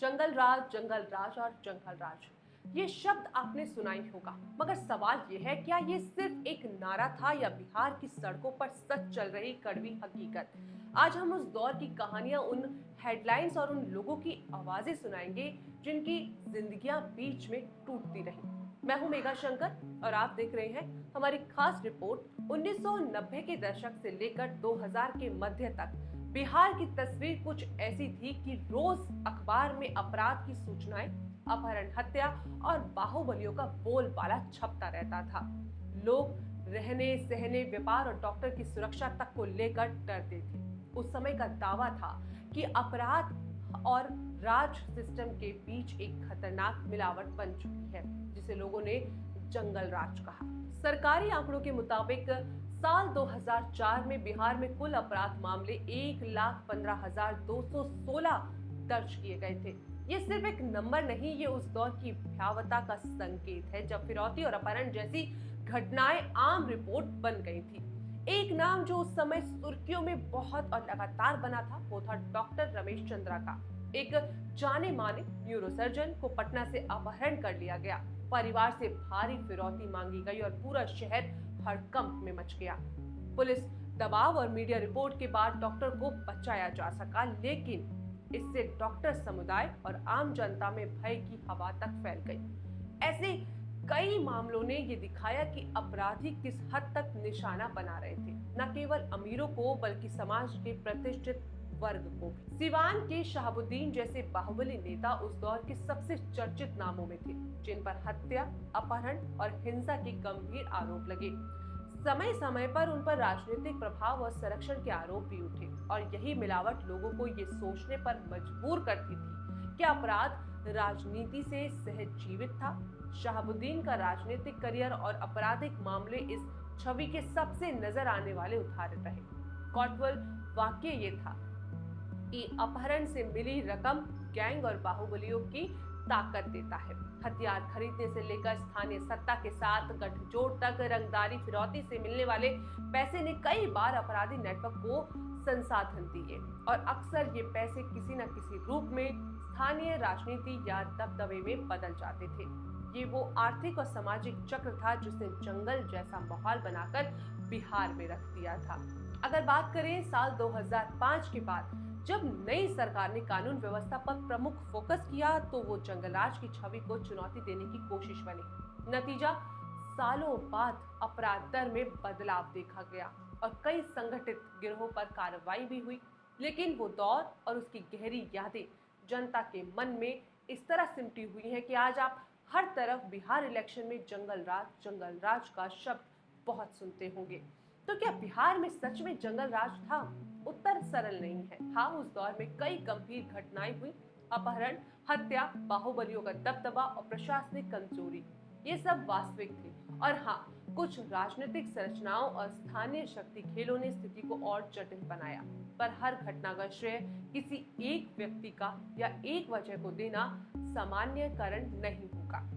जंगल राज और जंगल राज, ये शब्द आपने सुना ही होगा। मगर सवाल ये है, क्या ये सिर्फ एक नारा था या बिहार की सड़कों पर सच चल रही कड़वी हकीकत? आज हम उस दौर की कहानियां, उन हेडलाइंस और उन लोगों की आवाजें सुनाएंगे जिनकी जिंदगियां बीच में टूटती रही। मैं हूं मेघा शंकर और आप देख रहे हैं हमारी खास रिपोर्ट। 1990 के दशक से लेकर 2000 के मध्य तक बिहार की तस्वीर कुछ ऐसी थी कि रोज अखबार में अपराध की सूचनाएं, अपहरण, हत्या और बाहुबलियों का बोलबाला छपता रहता था। लोग रहने सहने, व्यापार और डॉक्टर की सुरक्षा तक को लेकर डरते थे। उस समय का दावा था कि अपराध और राज सिस्टम के बीच एक खतरनाक मिलावट बन चुकी है, जिसे लोगों ने जंगल राज कहा। सरकारी आंकड़ों के मुताबिक साल 2004 में बिहार में कुल अपराध मामले 1,15,216 दर्ज किए गए थे। ये सिर्फ एक नंबर नहीं, ये उस दौर की भयावता का संकेत है जब फिरौती और अपहरण जैसी घटनाएं आम रिपोर्ट बन गई थी। एक नाम जो उस समय सुर्खियों में बहुत और लगातार बना था, वो था डॉक्टर रमेश चंद्रा का। एक जाने माने न्यूरोसर्जन को पटना से अपहरण कर लिया गया, परिवार से भारी फिरौती मांगी गई और पूरा शहर हड़कंप में मच गया। पुलिस दबाव और मीडिया रिपोर्ट के बाद डॉक्टर को बचाया जा सका, लेकिन इससे डॉक्टर समुदाय और आम जनता में भय की हवा तक फैल गई। ऐसे कई मामलों ने ये दिखाया कि अपराधी किस हद तक निशाना बना रहे थे, न केवल अमीरों को बल्कि समाज के प्रतिष्ठित वर्ग को भी। सिवान के शहाबुद्दीन जैसे बाहुबली नेता उस दौर के सबसे चर्चित नामों में थे, जिन पर हत्या, अपहरण और हिंसा के गंभीर आरोप लगे। समय समय पर उन पर राजनीतिक प्रभाव और संरक्षण के आरोप भी उठे और यही मिलावट लोगों को ये सोचने पर मजबूर करती थी कि अपराध राजनीति से सहज जीवित था। शहाबुद्दीन का राजनीतिक करियर और आपराधिक मामले इस छवि के सबसे नजर आने वाले उदाहरण रहे। कॉटवल वाक्य ये था कि अपहरण से मिली रकम गैंग और बाहुबलियों की ताकत देता है। हथियार खरीदने से लेकर स्थानीय सत्ता के साथ गठजोड़ तक रंगदारी, फिरौती से मिलने वाले पैसे ने कई बार अपराधी नेटवर्क को संसाधन दिए और अक्सर ये पैसे किसी न किसी रूप में स्थानीय राजनीति या दबदबे में बदल जाते थे। ये वो आर्थिक और सामाजिक चक्र था जिसने जंगल जैसा माहौल बनाकर बिहार में रख दिया था। अगर बात करें साल 2005 के बाद, जब नई सरकार ने कानून व्यवस्था पर प्रमुख फोकस किया, तो वो जंगलराज की छवि को चुनौती देने की कोशिश बनी। नतीजा, सालों बाद अपराध दर में बदलाव देखा गया और कई संगठित गिरोहों पर कार्रवाई भी हुई। लेकिन वो दौर और उसकी गहरी यादें जनता के मन में इस तरह सिमटी हुई हैं कि आज आप हर तरफ बिहार इलेक्शन में जंगल राज का शब्द बहुत सुनते होंगे। तो क्या बिहार में सच में जंगल राज था? उत्तर सरल नहीं है। हाँ, उस दौर में कई गंभीर घटनाएं हुई, अपहरण, हत्या, बाहुबलियों का दबदबा और प्रशासनिक कमजोरी, ये सब वास्तविक थे। और हाँ, कुछ राजनीतिक संरचनाओं और स्थानीय शक्ति खेलों ने स्थिति को और जटिल बनाया। पर हर घटना का श्रेय किसी एक व्यक्ति का या एक वजह को देना सामान्यकरण नहीं होगा।